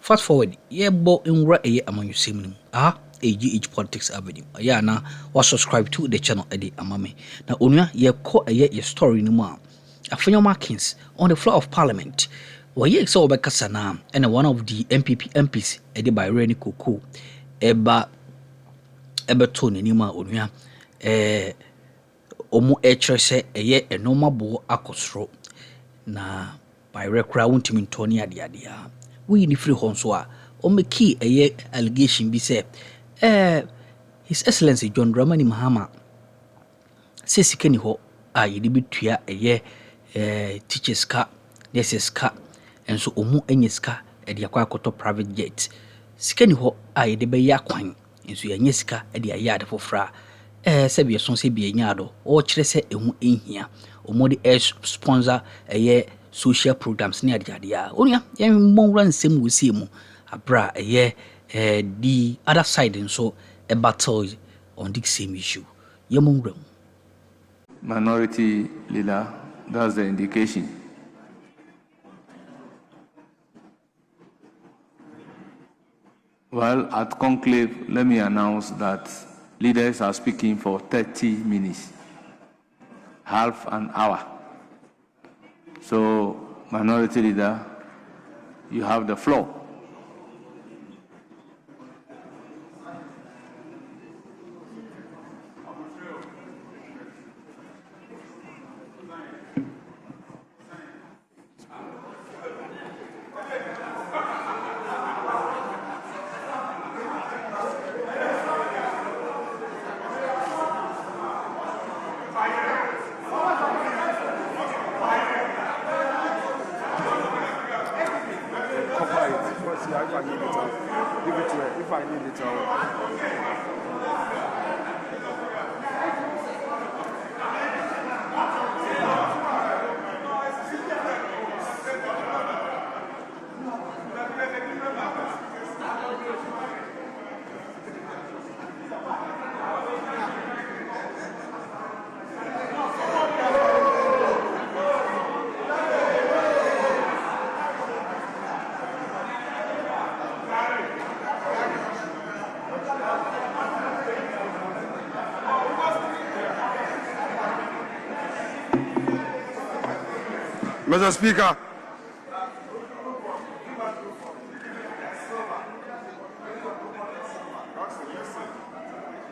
Fast forward, yeah, bo in where a among you sim. AGH Politics Avenue. Yeah, now was subscribe to the channel Eddie Amame. Now, Unya, ye call a your story no more. Afenyo Markins on the floor of Parliament. Well, ye saw Bekasana and one of the MPs, Eddie by Reni Kuku, Tony Nima Unya, Omu Etrese, a ye a normal bo akosro. Na by Recruitment in Tony Adia. We in the free Honswa, or me key a ye allegation be said. His Excellency John Dramani Mahama says he can ho yidibitwa teachers car, nurses car, and so omu enyeska e de akwa private jet. Sikani ho yidebe yakwan, and so yenyeska e de ayade fofra. Sebi son se bi enyado, o kire se ehu enhia. Omo de sponsor social programs near the idea. Onya, yen mon ran sem wusi mu abra the other side and so a battle on this same issue. Minority leader, that's the indication. Well, at conclave, let me announce that leaders are speaking for 30 minutes, half an hour. So, minority leader, you have the floor. If I need it, Mr. Speaker,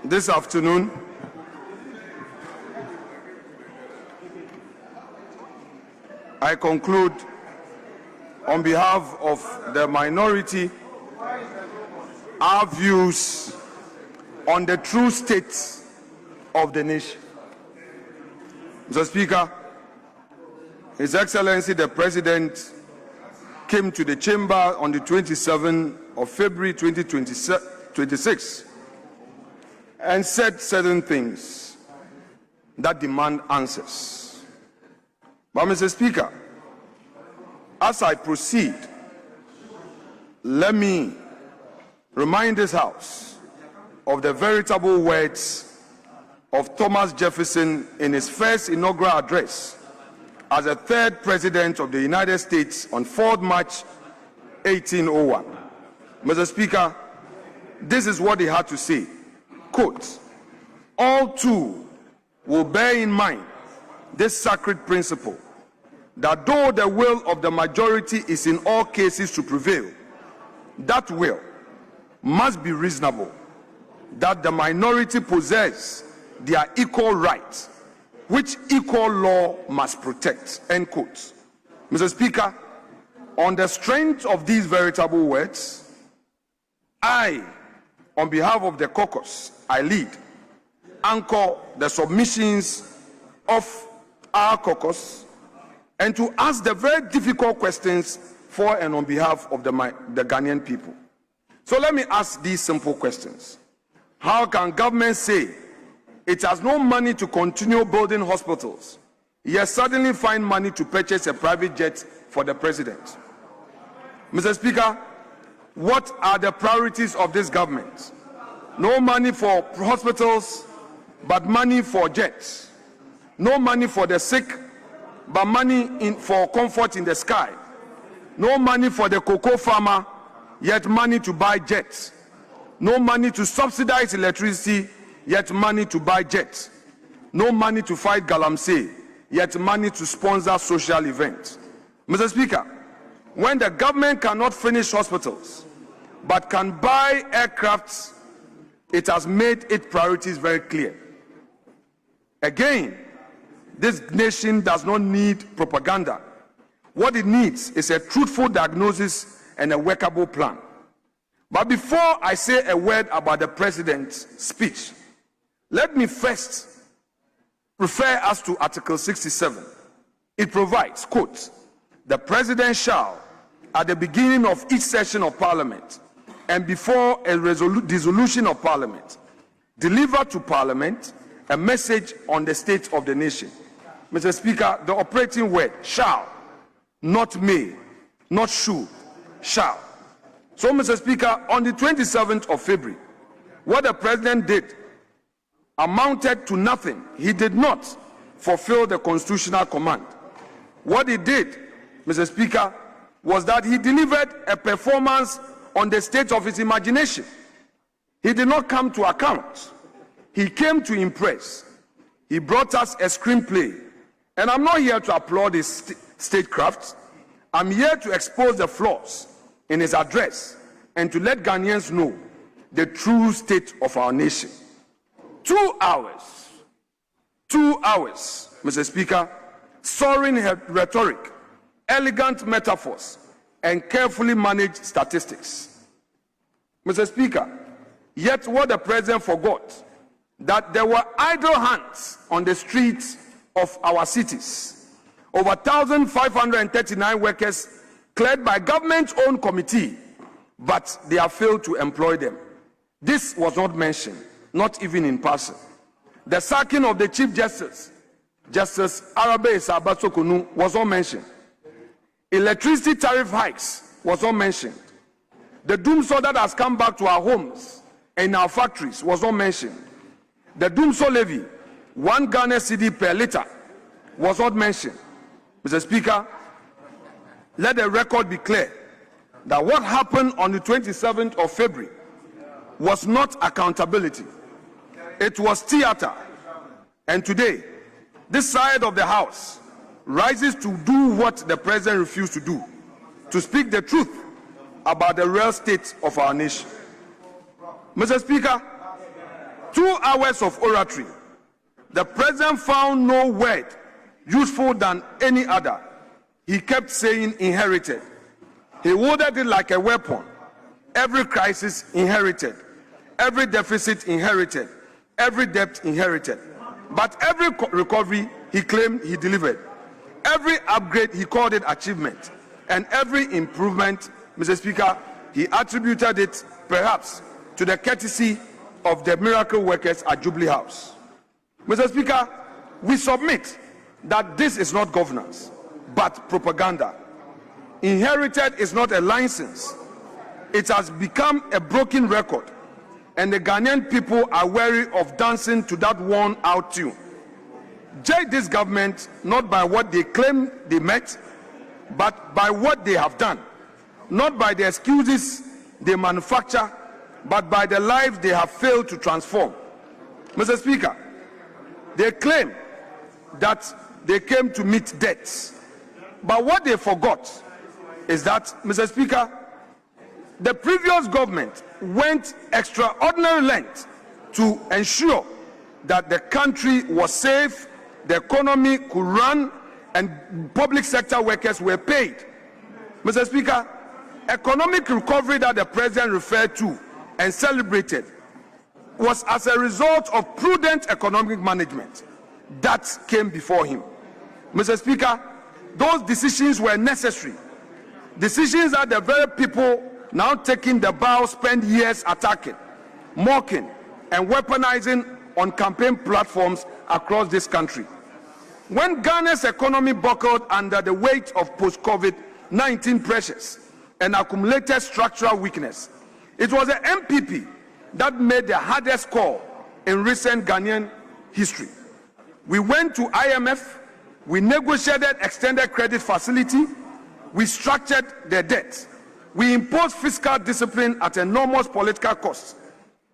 this afternoon, I conclude on behalf of the minority our views on the true state of the nation. Mr. Speaker, His Excellency the President came to the chamber on the 27th of February 2026 and said certain things that demand answers. But Mr. Speaker, as I proceed, let me remind this House of the veritable words of Thomas Jefferson in his first inaugural address as the third president of the United States on 4th March 1801. Mr. Speaker, this is what he had to say. Quote, all too will bear in mind this sacred principle, that though the will of the majority is in all cases to prevail, that will must be reasonable, that the minority possess their equal rights, which equal law must protect, end quote. Mr. Speaker, on the strength of these veritable words, I, on behalf of the caucus I lead, anchor the submissions of our caucus and to ask the very difficult questions for and on behalf of the Ghanaian people. So let me ask these simple questions. How can government say it has no money to continue building hospitals, yet suddenly find money to purchase a private jet for the president? Mr. Speaker, what are the priorities of this government? No money for hospitals, but money for jets. No money for the sick, but money for comfort in the sky. No money for the cocoa farmer, yet money to buy jets. No money to subsidize electricity, yet money to buy jets. No money to fight Galamsey, yet money to sponsor social events. Mr. Speaker, when the government cannot finish hospitals, but can buy aircrafts, it has made its priorities very clear. Again, this nation does not need propaganda. What it needs is a truthful diagnosis and a workable plan. But before I say a word about the president's speech, let me first refer us to Article 67. It provides, quote, "The president shall, at the beginning of each session of parliament and before a dissolution of parliament, deliver to parliament a message on the state of the nation." Mr. Speaker, the operating word shall, not may, not should, shall. So, Mr. Speaker, on the 27th of February, what the president did amounted to nothing. He did not fulfill the constitutional command. What he did, Mr. Speaker, was that he delivered a performance on the state of his imagination. He did not come to account. He came to impress. He brought us a screenplay. And I'm not here to applaud his statecraft. I'm here to expose the flaws in his address and to let Ghanaians know the true state of our nation. 2 hours, Mr. Speaker, soaring rhetoric, elegant metaphors, and carefully managed statistics. Mr. Speaker, yet what the president forgot, that there were idle hands on the streets of our cities. Over 1,539 workers cleared by government-owned committee, but they have failed to employ them. This was not mentioned, not even in passing. The sacking of the Chief Justice, Justice Arabe Sabasokunu, was not mentioned. Electricity tariff hikes was not mentioned. The doomsaw that has come back to our homes and our factories was not mentioned. The doomsaw levy, 1 Ghana cedi per liter, was not mentioned. Mr. Speaker, let the record be clear that what happened on the 27th of February was not accountability. It was theater. And today, this side of the House rises to do what the president refused to do, to speak the truth about the real state of our nation. Mr. Speaker, 2 hours of oratory. The president found no word useful than any other. He kept saying inherited. He wielded it like a weapon. Every crisis inherited. Every deficit inherited. Every debt inherited. But every recovery he claimed he delivered. Every upgrade he called it achievement. And every improvement, Mr. Speaker, he attributed it perhaps to the courtesy of the miracle workers at Jubilee House. Mr. Speaker, we submit that this is not governance, but propaganda. Inherited is not a license. It has become a broken record, and the Ghanaian people are weary of dancing to that worn-out tune. Judge this government not by what they claim they met, but by what they have done. Not by the excuses they manufacture, but by the lives they have failed to transform. Mr. Speaker, they claim that they came to meet debts. But what they forgot is that, Mr. Speaker, the previous government went extraordinary lengths to ensure that the country was safe, the economy could run, and public sector workers were paid. Mr. Speaker, economic recovery that the president referred to and celebrated was as a result of prudent economic management that came before him. Mr. Speaker, those decisions were necessary. Decisions that the very people now taking the bow spend years attacking, mocking, and weaponizing on campaign platforms across this country. When Ghana's economy buckled under the weight of post-COVID-19 pressures and accumulated structural weakness, it was the MPP that made the hardest call in recent Ghanaian history. We went to IMF, we negotiated extended credit facility, we structured the debt. We imposed fiscal discipline at enormous political cost.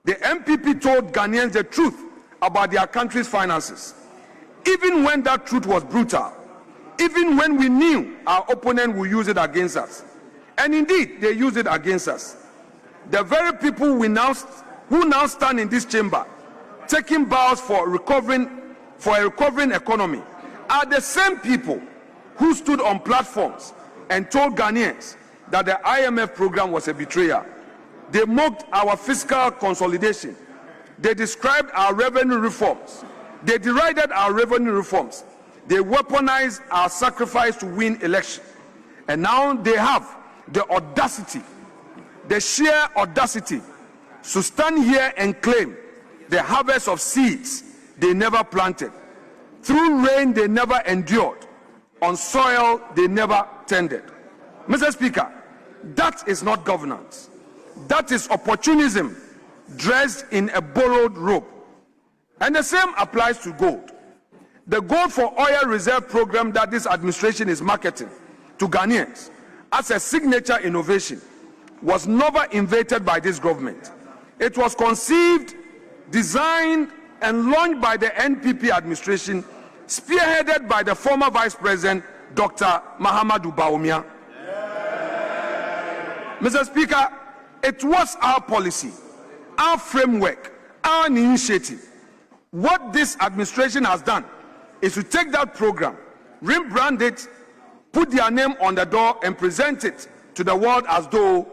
The MPP told Ghanaians the truth about their country's finances, even when that truth was brutal, even when we knew our opponent would use it against us. And indeed, they used it against us. The very people who now stand in this chamber, taking vows for a recovering economy, are the same people who stood on platforms and told Ghanaians that the IMF program was a betrayal. They mocked our fiscal consolidation. They described our revenue reforms. They derided our revenue reforms. They weaponized our sacrifice to win election. And now they have the audacity, the sheer audacity, to stand here and claim the harvest of seeds they never planted, through rain they never endured, on soil they never tended. Mr. Speaker, that is not governance. That is opportunism dressed in a borrowed robe. And the same applies to gold. The gold for oil reserve program that this administration is marketing to Ghanaians as a signature innovation was never invented by this government. It was conceived, designed, and launched by the NPP administration, spearheaded by the former Vice President, Dr. Mahamudu Bawumia. Mr. Speaker, it was our policy, our framework, our initiative. What this administration has done is to take that program, rebrand it, put their name on the door, and present it to the world as though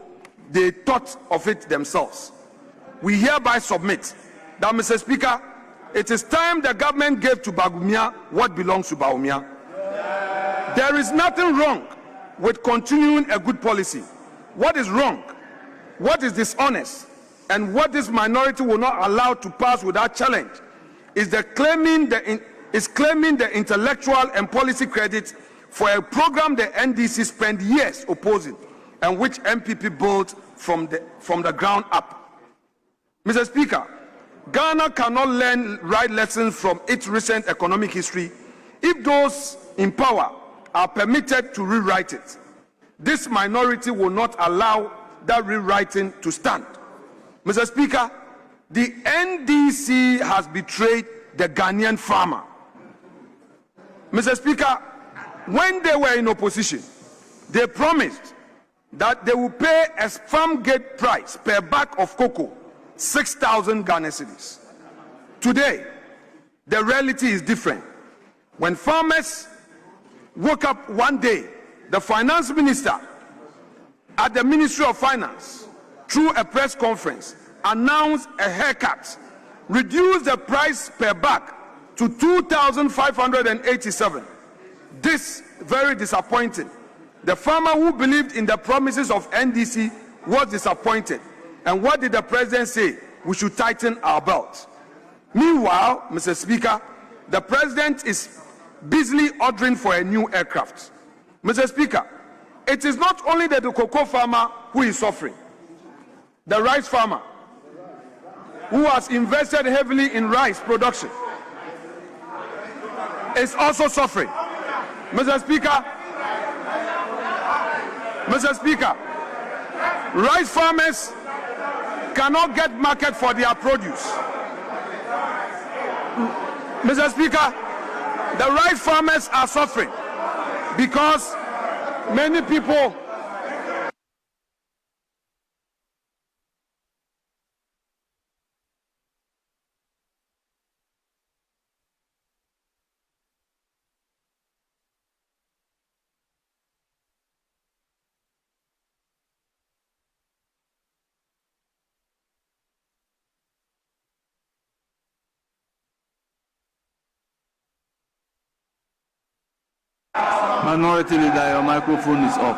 they thought of it themselves. We hereby submit that, Mr. Speaker, it is time the government gave to Bawumia what belongs to Bawumia. There is nothing wrong with continuing a good policy. What is wrong, what is dishonest, and what this minority will not allow to pass without challenge is claiming the intellectual and policy credit for a program the NDC spent years opposing and which MPP built from the ground up. Mr. Speaker, Ghana cannot learn right lessons from its recent economic history if those in power are permitted to rewrite it. This minority will not allow that rewriting to stand. Mr. Speaker, the NDC has betrayed the Ghanaian farmer. Mr. Speaker, when they were in opposition, they promised that they will pay a farm gate price per bag of cocoa, 6,000 Ghana cedis. Today, the reality is different. When farmers woke up one day, the finance minister at the Ministry of Finance, through a press conference, announced a haircut, reduced the price per bag to 2,587. This very disappointing. The farmer who believed in the promises of NDC was disappointed. And what did the president say? We should tighten our belt. Meanwhile, Mr. Speaker, the president is busily ordering for a new aircraft. Mr. Speaker, it is not only the cocoa farmer who is suffering. The rice farmer, who has invested heavily in rice production, is also suffering. Mr. Speaker, rice farmers cannot get market for their produce. Mr. Speaker, the rice farmers are suffering because many people Minority Leader, your microphone is off.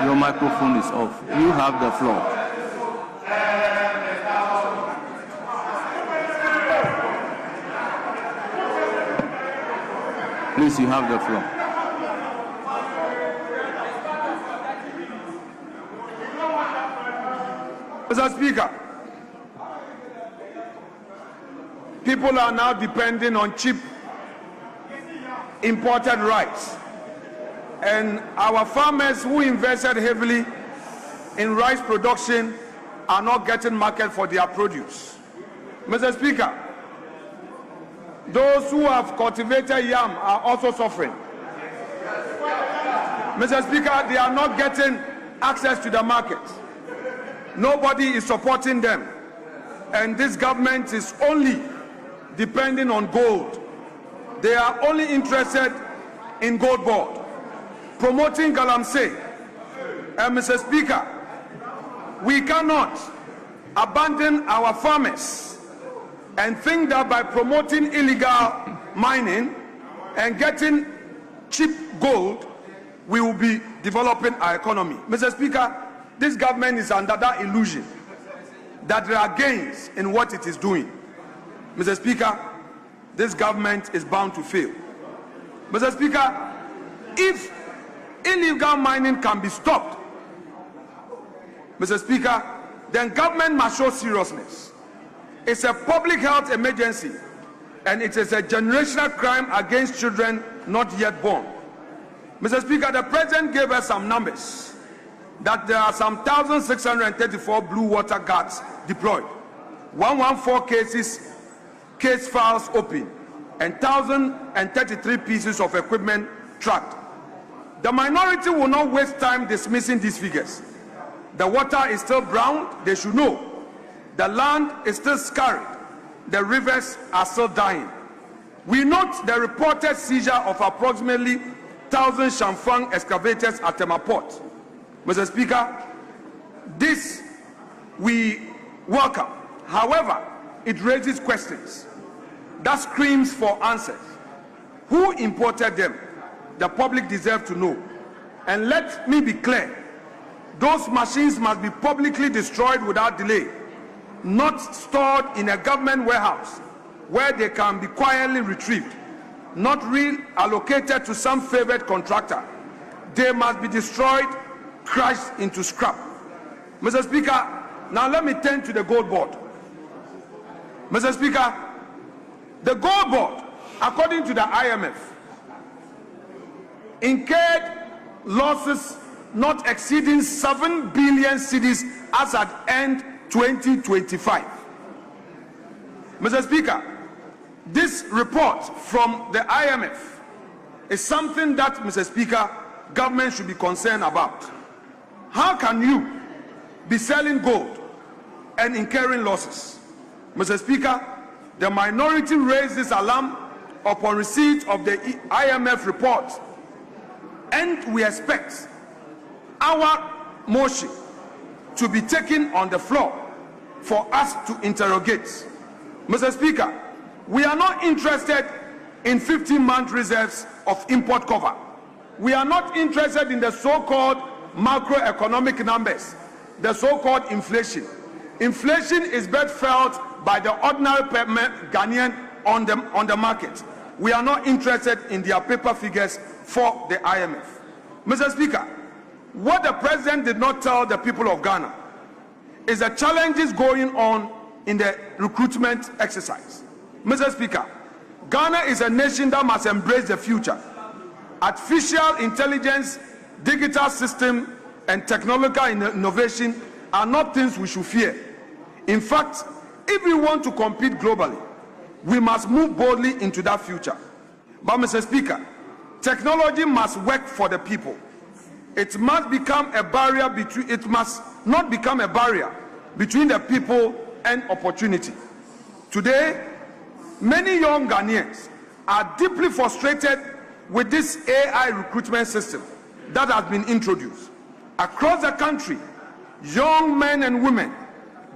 Your microphone is off. You have the floor. Please, you have the floor. Mr. Speaker, people are now depending on cheap imported rice, and our farmers who invested heavily in rice production are not getting market for their produce. Mr. Speaker, those who have cultivated yam are also suffering. Mr. Speaker, they are not getting access to the market. Nobody is supporting them. And this government is only depending on gold. They are only interested in gold board, promoting Galamsey. And Mr. Speaker, we cannot abandon our farmers and think that by promoting illegal mining and getting cheap gold, we will be developing our economy. Mr. Speaker, this government is under that illusion that there are gains in what it is doing. Mr. Speaker, this government is bound to fail. Mr. Speaker, if illegal mining can be stopped, Mr. Speaker, then government must show seriousness. It's a public health emergency, and it is a generational crime against children not yet born. Mr. Speaker, the President gave us some numbers that there are some 1,634 blue water guards deployed, 114 case files open, and 1,033 pieces of equipment tracked. The minority will not waste time dismissing these figures. The water is still brown, they should know. The land is still scarred. The rivers are still dying. We note the reported seizure of approximately 1,000 Shamfang excavators at Tema Port. Mr. Speaker, this we welcome. However, it raises questions that screams for answers. Who imported them? The public deserves to know. And let me be clear, those machines must be publicly destroyed without delay, not stored in a government warehouse where they can be quietly retrieved, not reallocated to some favored contractor. They must be destroyed, crushed into scrap. Mr. Speaker, now let me turn to the gold board. Mr. Speaker, the gold board, according to the IMF, incurred losses not exceeding 7 billion cedis as at end 2025. Mr. Speaker, this report from the IMF is something that, Mr. Speaker, government should be concerned about. How can you be selling gold and incurring losses? Mr. Speaker, the minority raised this alarm upon receipt of the IMF report, and we expect our motion to be taken on the floor for us to interrogate. Mr. Speaker, we are not interested in 15-month reserves of import cover. We are not interested in the so-called macroeconomic numbers, the so-called inflation. Inflation is best felt by the ordinary Ghanaian on the market. We are not interested in their paper figures for the IMF. Mr. Speaker, what the President did not tell the people of Ghana is the challenges going on in the recruitment exercise. Mr. Speaker, Ghana is a nation that must embrace the future. Artificial intelligence, digital system, and technological innovation are not things we should fear. In fact, if we want to compete globally, we must move boldly into that future. But Mr. Speaker, technology must work for the people. It must become a barrier between, it must not become a barrier between the people and opportunity. Today, many young Ghanaians are deeply frustrated with this AI recruitment system that has been introduced. Across the country, young men and women,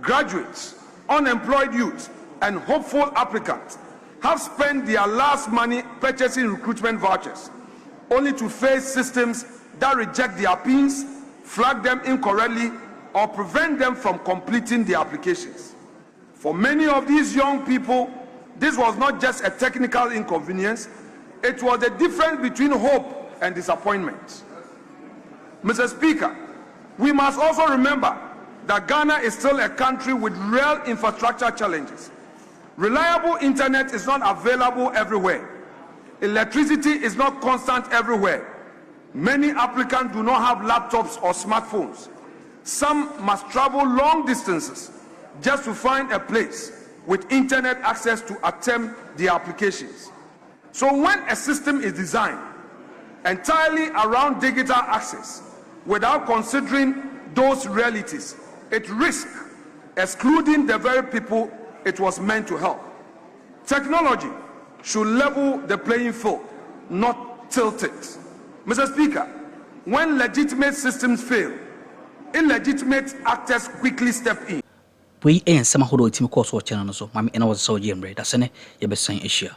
graduates, unemployed youth, and hopeful applicants have spent their last money purchasing recruitment vouchers, only to face systems that reject their pins, flag them incorrectly, or prevent them from completing their applications. For many of these young people, this was not just a technical inconvenience, it was the difference between hope and disappointment. Mr. Speaker, we must also remember that Ghana is still a country with real infrastructure challenges. Reliable internet is not available everywhere. Electricity is not constant everywhere. Many applicants do not have laptops or smartphones. Some must travel long distances just to find a place with internet access to attempt the applications. So when a system is designed entirely around digital access without considering those realities, it risks excluding the very people it was meant to help. Technology should level the playing field, not tilt it. Mr. Speaker, when legitimate systems fail, illegitimate actors quickly step in. We ain't some who do it in course or channel, so Mammy and I was so JMD. That's an Ebesan issue.